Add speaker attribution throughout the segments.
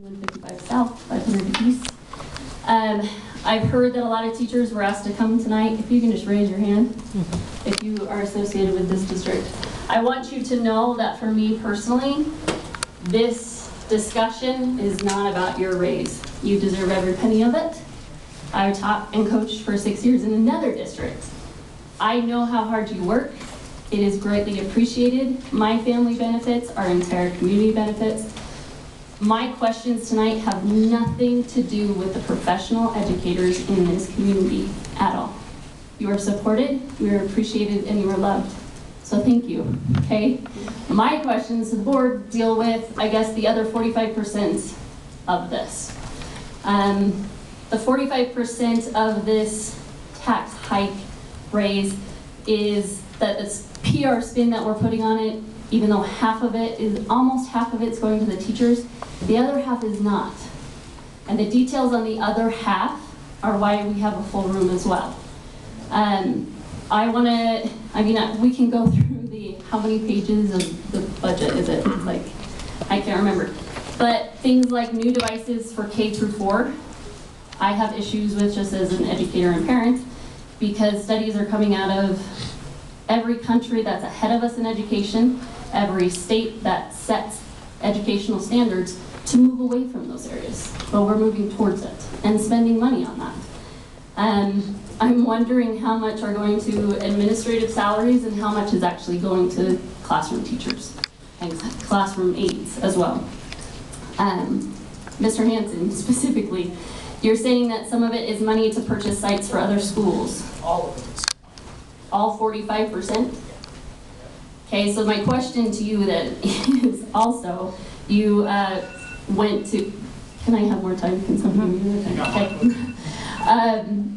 Speaker 1: 155 South, 500 East. I've heard that a lot of teachers were asked to come tonight. If you can just raise your hand if you are associated with this district. I want you to know that for me personally, this discussion is not about your raise. You deserve every penny of it. I taught and coached for 6 years in another district. I know how hard you work. It is greatly appreciated. My family benefits, our entire community benefits. My questions tonight have nothing to do with the professional educators in this community at all. You are supported, you are appreciated, and you are loved. So thank you, okay? My questions to the board deal with, I guess, the other 45% of this. The 45% of this tax hike raise is that this PR spin that we're putting on it, even though almost half of it's going to the teachers, the other half is not. And the details on the other half are why we have a full room as well. We can go through how many pages of the budget is it? Like, I can't remember. But things like new devices for K through 4, I have issues with just as an educator and parent, because studies are coming out of every country that's ahead of us in education, every state that sets educational standards to move away from those areas. But we're moving towards it and spending money on that. I'm wondering how much are going to administrative salaries and how much is actually going to classroom teachers and classroom aides as well. Mr. Hanson, specifically, you're saying that some of it is money to purchase sites for other schools.
Speaker 2: All of it.
Speaker 1: All 45%? Okay, so my question to you then is also, you went to, can I have more time? Can somebody give me more time? Okay.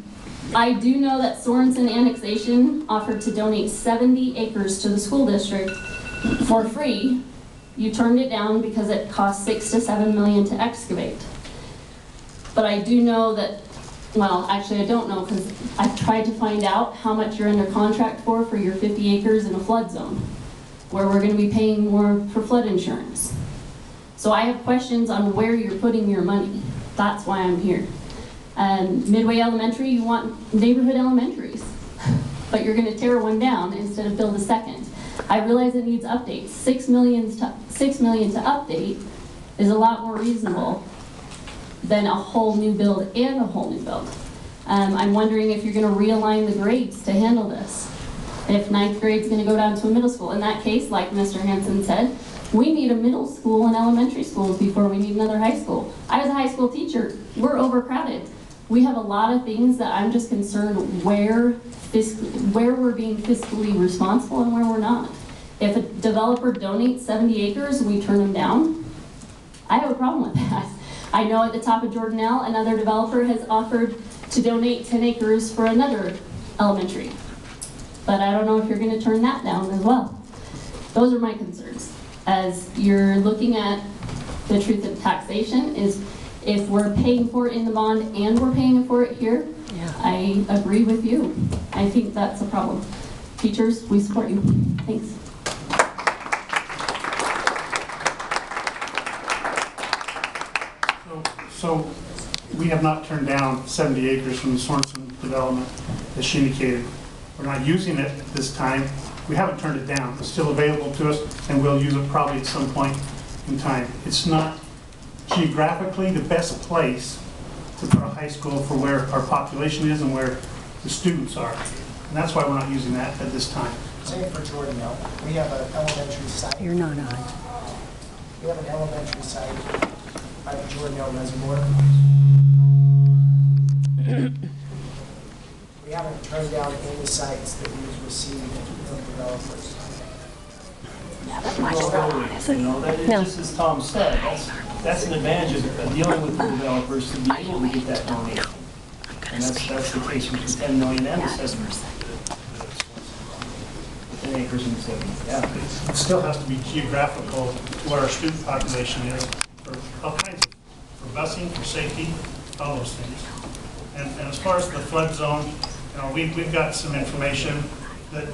Speaker 1: I do know that Sorenson Annexation offered to donate 70 acres to the school district for free. You turned it down because it cost $6 to $7 million to excavate. But I do know that, well, actually I don't know, because I've tried to find out how much you're under contract for your 50 acres in a flood zone, where we're going to be paying more for flood insurance. So I have questions on where you're putting your money. That's why I'm here. Midway Elementary, you want neighborhood elementaries, but you're going to tear one down instead of build a second. I realize it needs updates. $6 million to update is a lot more reasonable than a whole new build and a whole new build. I'm wondering if you're going to realign the grades to handle this. If 9th grade is going to go down to a middle school. In that case, like Mr. Hanson said, we need a middle school and elementary schools before we need another high school. I was a high school teacher. We're overcrowded. We have a lot of things that I'm just concerned where we're being fiscally responsible and where we're not. If a developer donates 70 acres and we turn them down, I have a problem with that. I know at the top of Jordanelle, another developer has offered to donate 10 acres for another elementary. But I don't know if you're going to turn that down as well. Those are my concerns. As you're looking at the truth of taxation, is if we're paying for it in the bond and we're paying for it here, yeah. I agree with you. I think that's a problem. Teachers, we support you. Thanks.
Speaker 3: So we have not turned down 70 acres from the Sorenson development, as she indicated. We're not using it at this time. We haven't turned it down. It's still available to us, and we'll use it probably at some point in time. It's not geographically the best place to put a high school for where our population is and where the students are. And that's why we're not using that at this time.
Speaker 2: Same for Jordanelle. We have an elementary site.
Speaker 4: You're not on.
Speaker 2: We have an elementary site by the Jordanelle Reservoir. We haven't turned down any sites that we've received from developers.
Speaker 5: Just as Tom said, that's an advantage of dealing with the developers to be able to get that donation. And that's the case with the 10 million and the 7 10 acres and 7. Yeah.
Speaker 3: It still has to be geographical to where our student population is for all kinds of, for busing, for safety, all those things. And as far as the flood zone, we've got some information that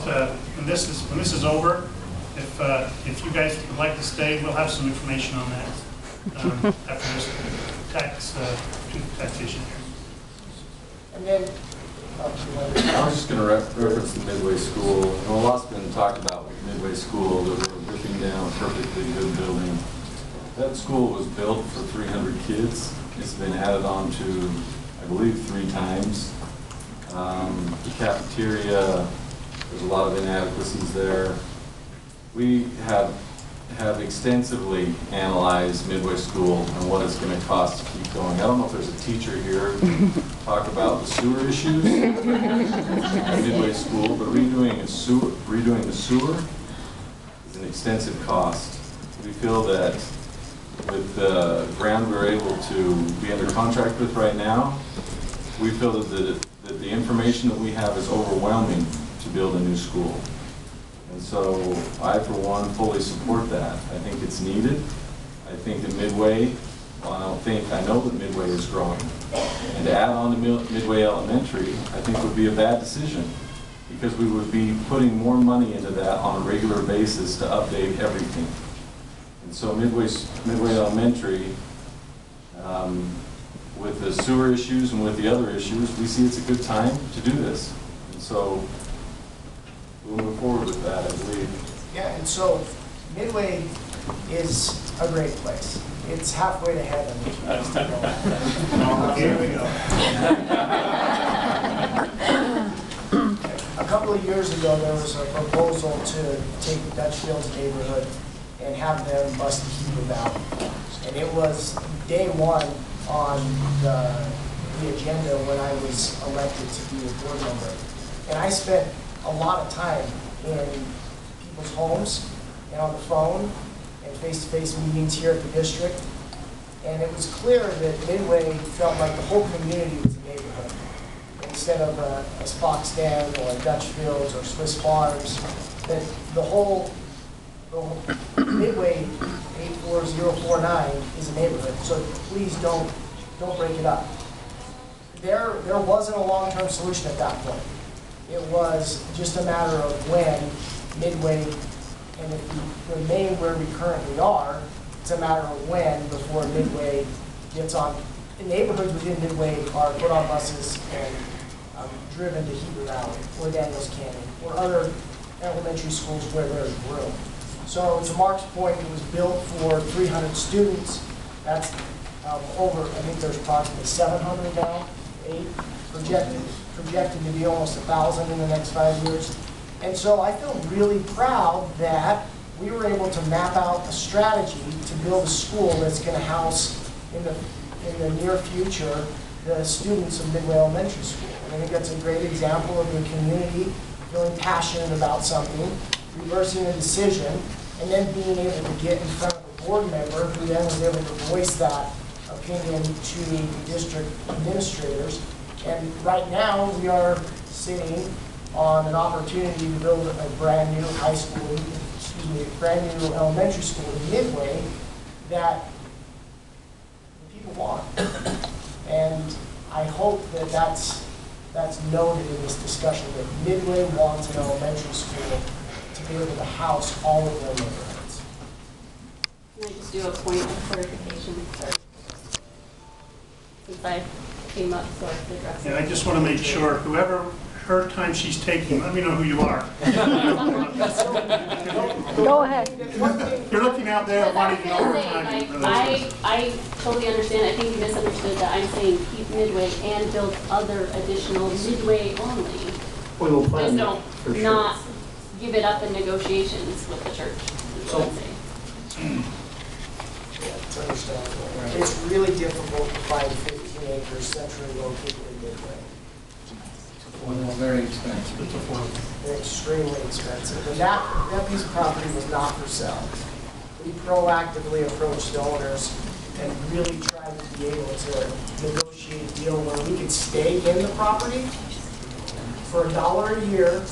Speaker 3: when this is over, if you guys would like to stay, we'll have some information on that after this. to taxation.
Speaker 2: And then,
Speaker 4: I was just going to reference the Midway School. A lot's been talked about with Midway School, that we're ripping down a perfectly good building. That school was built for 300 kids. It's been added on to, I believe, 3 times. The cafeteria, there's a lot of inadequacies there. We have extensively analyzed Midway School and what it's going to cost to keep going. I don't know if there's a teacher here to talk about the sewer issues at Midway School, but redoing the sewer is an extensive cost. We feel that with the ground we're able to be under contract with right now, we feel that the information that we have is overwhelming to build a new school. And so I, for one, fully support that. I think it's needed. I think that Midway, well, I know that Midway is growing. And to add on to Midway Elementary, I think would be a bad decision, because we would be putting more money into that on a regular basis to update everything. And so Midway Elementary, with the sewer issues and with the other issues, we see it's a good time to do this. And so we'll move forward with that, I believe.
Speaker 2: yeah, and so Midway is a great place. It's halfway to heaven.
Speaker 3: Here we go.
Speaker 2: A couple of years ago, there was a proposal to take the Dutchfields neighborhood and have them bust the heat out. And it was day one on the agenda when I was elected to be a board member. And I spent a lot of time in people's homes and on the phone and face-to-face meetings here at the district. And it was clear that Midway felt like the whole community was a neighborhood. Instead of a Fox Den or a Dutchfields or Swiss Farms, that the whole Midway 84049 is a neighborhood. So please don't break it up. There wasn't a long-term solution at that point. It was just a matter of when Midway, and if we remain where we currently are, it's a matter of when before Midway gets on. The neighborhoods within Midway are put on buses and driven to Heber Valley or Daniels Canyon or other elementary schools where there's room. So to Mark's point, it was built for 300 students. That's over, I think there's approximately 700 now, 8, projected to be almost 1,000 in the next 5 years. And so I feel really proud that we were able to map out a strategy to build a school that's going to house in the near future the students of Midway Elementary School. And I think that's a great example of the community feeling passionate about something, reversing a decision, and then being able to get in front of a board member who then was able to voice that opinion to the district administrators. And right now, we are sitting on an opportunity to build a brand new high school, brand new elementary school in Midway that the people want. And I hope that that's noted in this discussion, that Midway wants an elementary school to be able to house all of their neighborhoods.
Speaker 1: Can I just do a point of clarification, sir? Since I came up, so I can address it.
Speaker 3: And I just want to make sure, whoever her time she's taking, let me know who you are.
Speaker 6: Go ahead.
Speaker 3: You're looking out there wanting to know her time.
Speaker 1: I totally understand. I think you misunderstood that. I'm saying keep Midway and build other additional Midway only.
Speaker 5: We will
Speaker 1: Just
Speaker 5: plan
Speaker 1: don't
Speaker 5: for sure.
Speaker 1: not give it up in negotiations with the church. Is what I'm saying.
Speaker 2: Yeah, it's understandable. It's really difficult to find 15 acres centrally located in Midway.
Speaker 7: Very expensive.
Speaker 2: They're extremely expensive. And that piece of property was not for sale. We proactively approached the owners and really tried to be able to negotiate a deal where we could stay in the property for $1 a year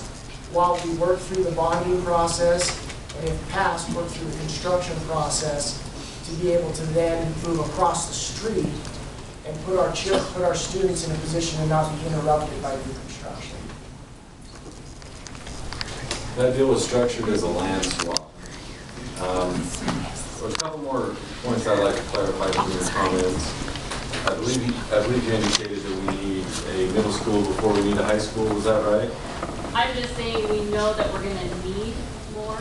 Speaker 2: while we work through the bonding process, and if passed, work through the construction process to be able to then move across the street and put our students in a position to not be interrupted by new construction.
Speaker 4: That deal was structured as a land swap. There's a couple more points I'd like to clarify from your comments. believe you indicated that we need a middle school before we need a high school, is that right?
Speaker 1: I'm just saying we know that we're gonna need more.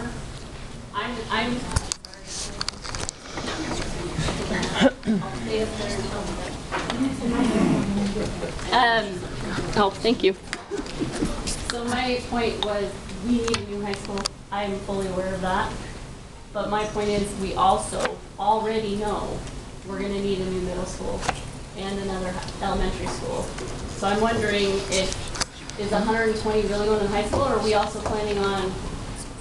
Speaker 1: I'm I'll stay up there until oh, thank you. So my point was, we need a new high school. I'm fully aware of that. But my point is, we also already know we're gonna need a new middle school and another elementary school. So I'm wondering is 120 really going to high school, or are we also planning on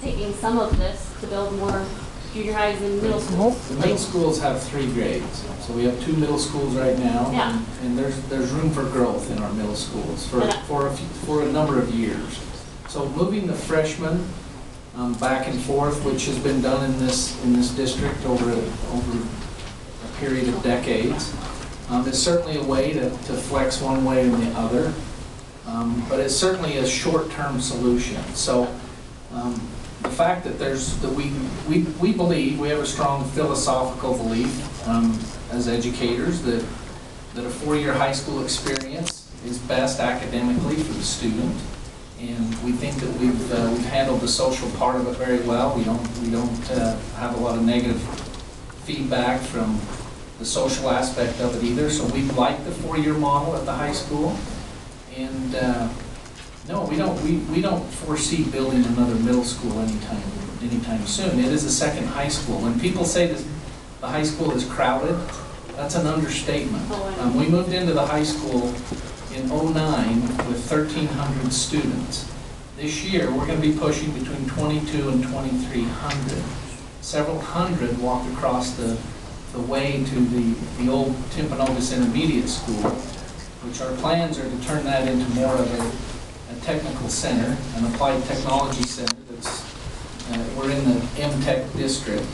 Speaker 1: taking some of this to build more junior highs and middle schools?
Speaker 6: The middle schools have 3 grades, so we have 2 middle schools right now.
Speaker 1: Yeah.
Speaker 6: And there's room for growth in our middle schools for a number of years. So moving the freshmen back and forth, which has been done in this district over a period of decades, is certainly a way to flex one way or the other. But it's certainly a short-term solution. So the fact that we believe, we have a strong philosophical belief as educators that a 4-year high school experience is best academically for the student. And we think that we've handled the social part of it very well. We don't have a lot of negative feedback from the social aspect of it either. So we like the 4-year model at the high school. And no, we don't foresee building another middle school anytime soon. It is a second high school. When people say that the high school is crowded, that's an understatement. We moved into the high school in '09 with 1,300 students. This year, we're going to be pushing between 22 and 2,300. Several hundred walked across the way to the old Timpanogos Intermediate School, which our plans are to turn that into more of a technical center, an applied technology center. We're in the M-Tech district.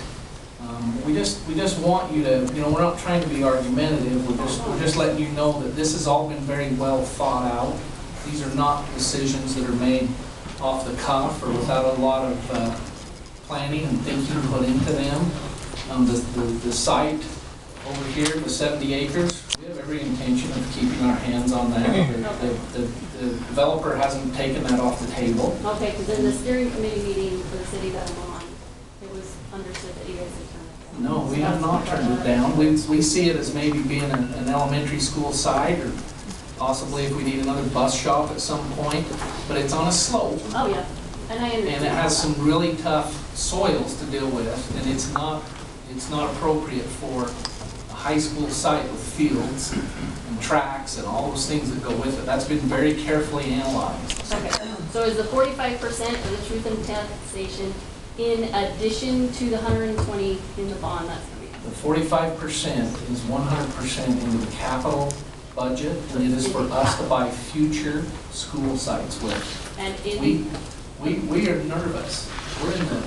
Speaker 6: We just want you to, we're not trying to be argumentative. We're just letting you know that this has all been very well thought out. These are not decisions that are made off the cuff or without a lot of planning and thinking put into them. The site over here, the 70 acres, we have every intention of keeping our hands on that. The developer hasn't taken that off the table.
Speaker 1: Okay, because in the steering committee meeting for the city that I'm on, it was understood that you guys had turned it down.
Speaker 6: No, we have not turned it down. We see it as maybe being an elementary school site, or possibly if we need another bus shop at some point, but it's on a slope.
Speaker 1: Oh, yeah, and I understand.
Speaker 6: And it has some really tough soils to deal with, and it's not appropriate for a high school site with fields and tracks and all those things that go with it. That's been very carefully analyzed.
Speaker 1: Okay, so is the 45% of the truth and taxation in addition to the 120 in the bond that's going to be?
Speaker 6: The 45% is 100% into the capital budget, and it is for us to buy future school sites with.
Speaker 1: And
Speaker 6: We are nervous. We're in the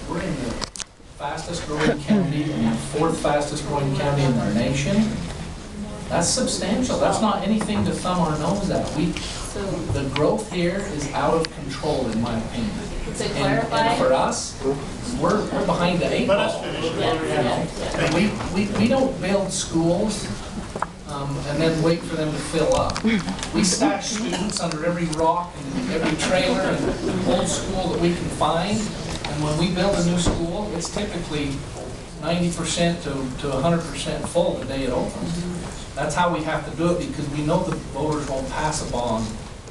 Speaker 6: fastest growing county, and the 4th fastest growing county in our nation. That's substantial. That's not anything to thumb our nose at. The growth here is out of control, in my opinion.
Speaker 1: To clarify,
Speaker 6: and for us, we're behind the 8 ball. We don't build schools and then wait for them to fill up. We stash students under every rock and every trailer and old school that we can find. And when we build a new school, it's typically 90% to 100% full the day it opens. That's how we have to do it, because we know the voters won't pass a bond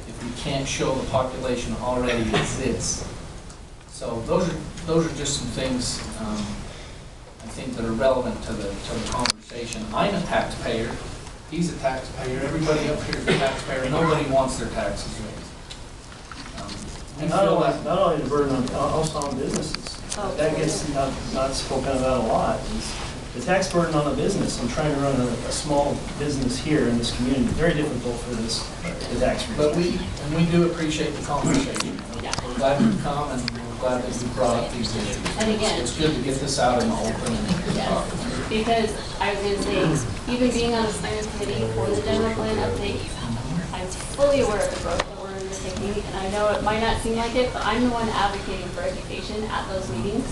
Speaker 6: if we can't show the population already exists. So those are just some things I think that are relevant to the conversation. I'm a taxpayer. He's a taxpayer. Everybody up here is a taxpayer. Nobody wants their taxes raised.
Speaker 5: Not only the burden on, also on businesses. That gets not spoken about a lot. The tax burden on a business. I'm trying to run a small business here in this community. Very difficult for the tax return.
Speaker 6: But we do appreciate the conversation. We're glad you've come, and we're glad that you brought up these issues.
Speaker 1: And again,
Speaker 6: it's good to get this out in the open.
Speaker 1: yes, because I was going to say, even being on the finance committee for the general plan update, I'm fully aware of the growth that we're undertaking, and I know it might not seem like it, but I'm the one advocating for education at those meetings.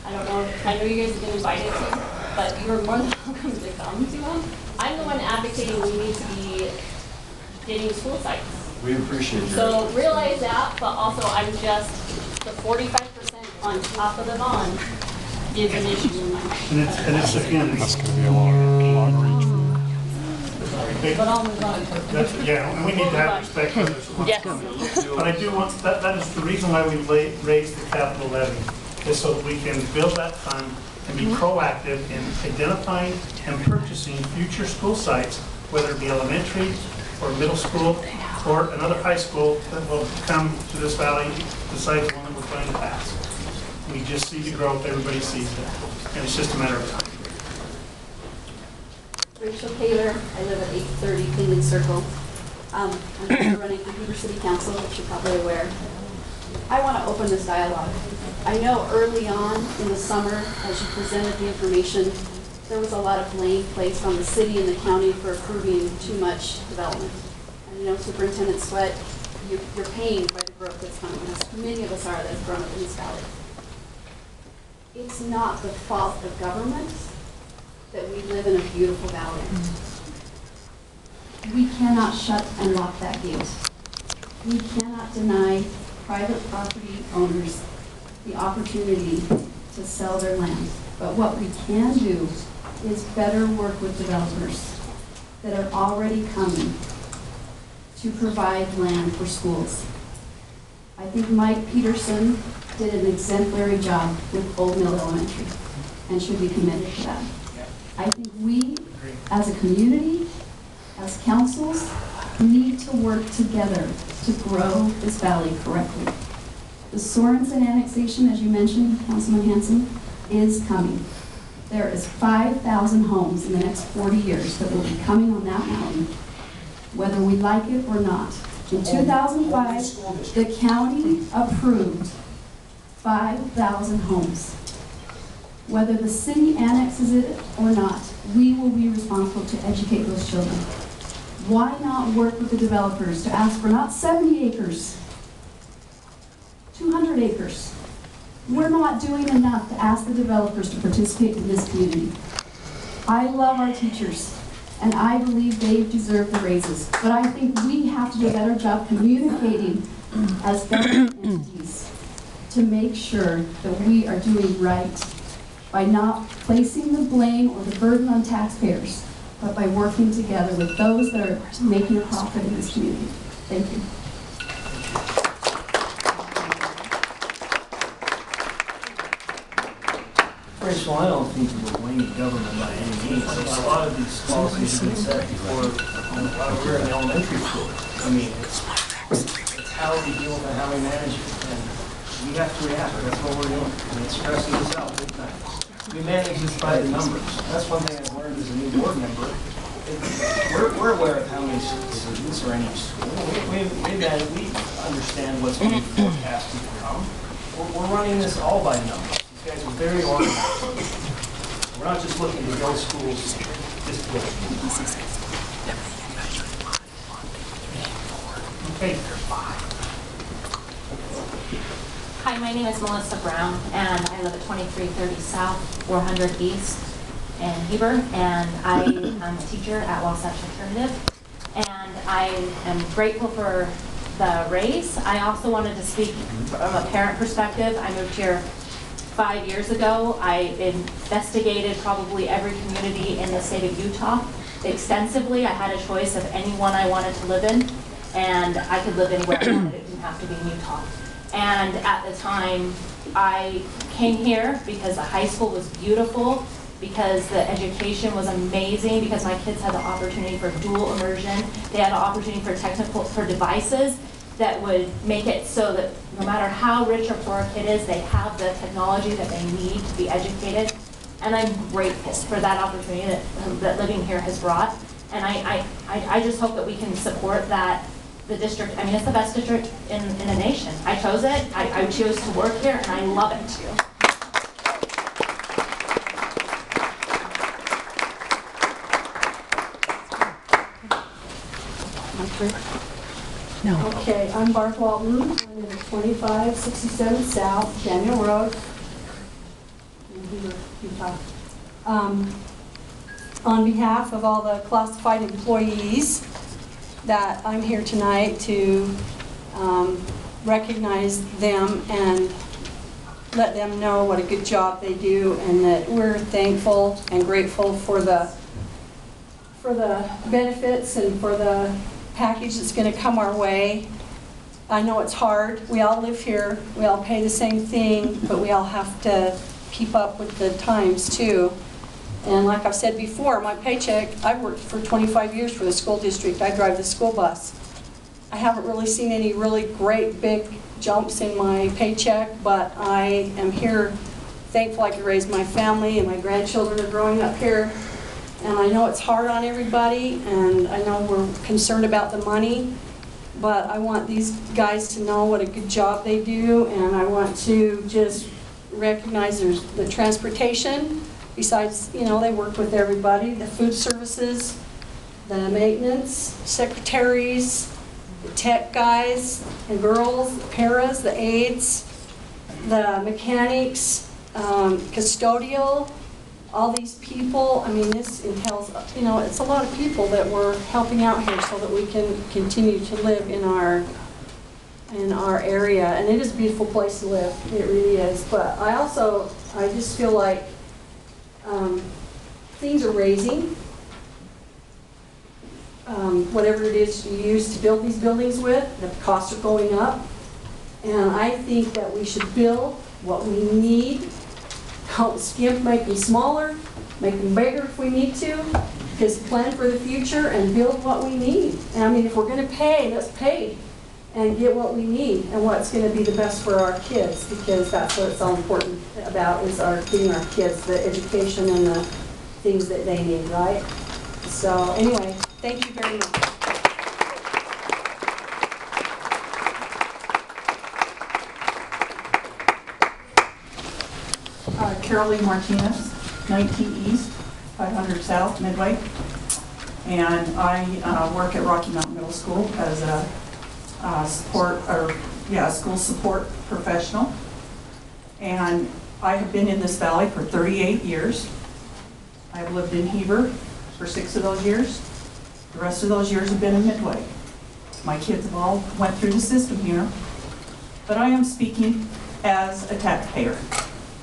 Speaker 1: I don't know, I know you guys have been invited to, but you're more than welcome to come to them. I'm the one advocating we need to be getting school sites.
Speaker 4: We appreciate your.
Speaker 1: So realize that, but also I'm just, the 45% on top of the bond is an issue in my mind.
Speaker 3: And it's again,
Speaker 7: That's going to be a long reach for
Speaker 1: But I'll move on.
Speaker 3: yeah, and we need to have respect for this one.
Speaker 1: Yes.
Speaker 3: But I do want, that is the reason why we raised the capital levy, is so that we can build that fund and be proactive in identifying and purchasing future school sites, whether it be elementary or middle school or another high school that will come to this valley besides the one that we're trying to pass. We just see the growth, everybody sees it, and it's just a matter of time.
Speaker 8: Rachel Taylor, I live at 830 Cleveland Circle. I'm also running for Heber City Council, which you're probably aware. I want to open this dialogue. I know early on in the summer, as you presented the information, there was a lot of blame placed on the city and the county for approving too much development. And you know, Superintendent Sweat, you're paying by the growth that's coming, as many of us are that have grown up in this valley. It's not the fault of government that we live in a beautiful valley. We cannot shut and lock that gate. We cannot deny private property owners the opportunity to sell their land. But what we can do is better work with developers that are already coming to provide land for schools. I think Mike Peterson did an exemplary job with Old Mill Elementary and should be commended for that. I think we, as a community, as councils, need to work together to grow this valley correctly. The Sorensen annexation, as you mentioned, Councilman Hanson, is coming. There is 5,000 homes in the next 40 years that will be coming on that mountain, whether we like it or not. In 2005, the county approved 5,000 homes. Whether the city annexes it or not, we will be responsible to educate those children. Why not work with the developers to ask for not 70 acres, 200 acres? We're not doing enough to ask the developers to participate in this community. I love our teachers, and I believe they deserve the raises. But I think we have to do a better job communicating as government entities to make sure that we are doing right by not placing the blame or the burden on taxpayers, but by working together with those that are making a profit in this community. Thank you.
Speaker 5: Rachel, I don't think we're blaming government by any means. A lot of these policies have been set before we were in elementary school. I mean, it's how we deal with it, how we manage it, and we have to react. That's what we're doing. And it's stressing us out big time. We manage this by the numbers. That's one thing I've learned as a new board member. We're aware of how many students are in each school. We understand what's being forecasted to come. We're running this all by numbers. These guys are very organized. We're not just looking to build schools, just build.
Speaker 3: Okay.
Speaker 9: Hi, my name is Melissa Brown, and I live at 2330 South, 400 East in Heber, and I am a teacher at Wasatch Alternative, and I am grateful for the raise. I also wanted to speak from a parent perspective. I moved here 5 years ago. I investigated probably every community in the state of Utah extensively. I had a choice of anyone I wanted to live in, and I could live anywhere I wanted. It didn't have to be in Utah. And at the time, I came here because the high school was beautiful, because the education was amazing, because my kids had the opportunity for dual immersion. They had the opportunity for devices that would make it so that no matter how rich or poor a kid is, they have the technology that they need to be educated. And I'm grateful for that opportunity that living here has brought. And I just hope that we can support that. The district, I mean, it's the best district in the nation. I chose it, I chose to work here, and I love it.
Speaker 8: Okay, I'm Barb Walton. I'm in 2567 South Daniel Road in Heber, Utah.
Speaker 10: on behalf of all the classified employees that I'm here tonight to recognize them and let them know what a good job they do, and that we're thankful and grateful for the benefits and for the package that's going to come our way. I know it's hard. We all live here. We all pay the same thing, but we all have to keep up with the times too. And like I've said before, my paycheck, I've worked for 25 years for the school district. I drive the school bus. I haven't really seen any really great big jumps in my paycheck, but I am here thankful I can raise my family, and my grandchildren are growing up here. And I know it's hard on everybody, and I know we're concerned about the money, but I want these guys to know what a good job they do, and I want to just recognize there's the transportation. Besides, you know, they work with everybody, the food services, the maintenance, secretaries, the tech guys and girls, the paras, the aides, the mechanics, custodial, all these people. I mean, this entails, you know, it's a lot of people that we're helping out here so that we can continue to live in our area. And it is a beautiful place to live, it really is. But I just feel like things are raising. Whatever it is you use to build these buildings with, the costs are going up. And I think that we should build what we need. Don't skimp, make them smaller, make them bigger if we need to. Just plan for the future and build what we need. And I mean, if we're going to pay, let's pay and get what we need and what's going to be the best for our kids, because that's what it's all important about, is giving our kids the education and the things that they need, right? So anyway, thank you very much.
Speaker 11: Carolee Martinez, 19 East, 500 South, Midway. And I work at Rocky Mountain Middle School as a school support professional. And I have been in this valley for 38 years. I've lived in Heber for 6 of those years. The rest of those years have been in Midway. My kids have all went through the system here. But I am speaking as a taxpayer,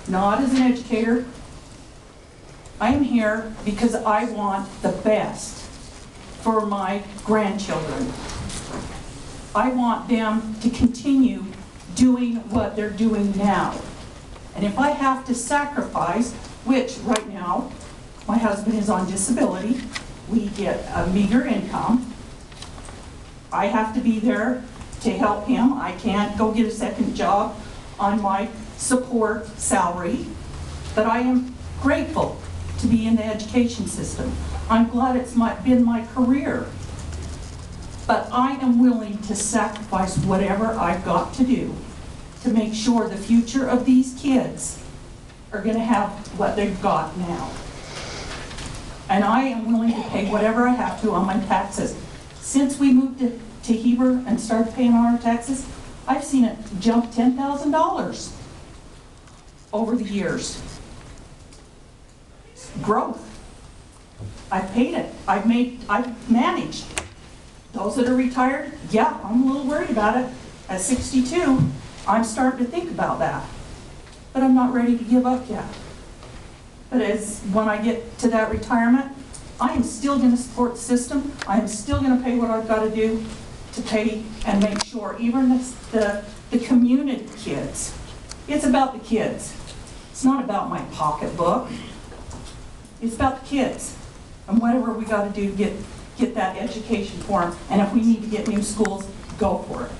Speaker 11: not as an educator. I am here because I want the best for my grandchildren. I want them to continue doing what they're doing now. And if I have to sacrifice, which right now, my husband is on disability, we get a meager income. I have to be there to help him. I can't go get a second job on my support salary, but I am grateful to be in the education system. I'm glad it's been my career, but I am willing to sacrifice whatever I've got to do to make sure the future of these kids are going to have what they've got now. And I am willing to pay whatever I have to on my taxes. Since we moved to Heber and started paying on our taxes, I've seen it jump $10,000 over the years. Growth. I've paid it. I've managed. Those that are retired, yeah, I'm a little worried about it. At 62, I'm starting to think about that. But I'm not ready to give up yet. But when I get to that retirement, I am still going to support the system. I am still going to pay what I've got to do to pay and make sure, even the community kids, it's about the kids. It's not about my pocketbook. It's about the kids. And whatever we got to do to get that education for them. And if we need to get new schools, go for it.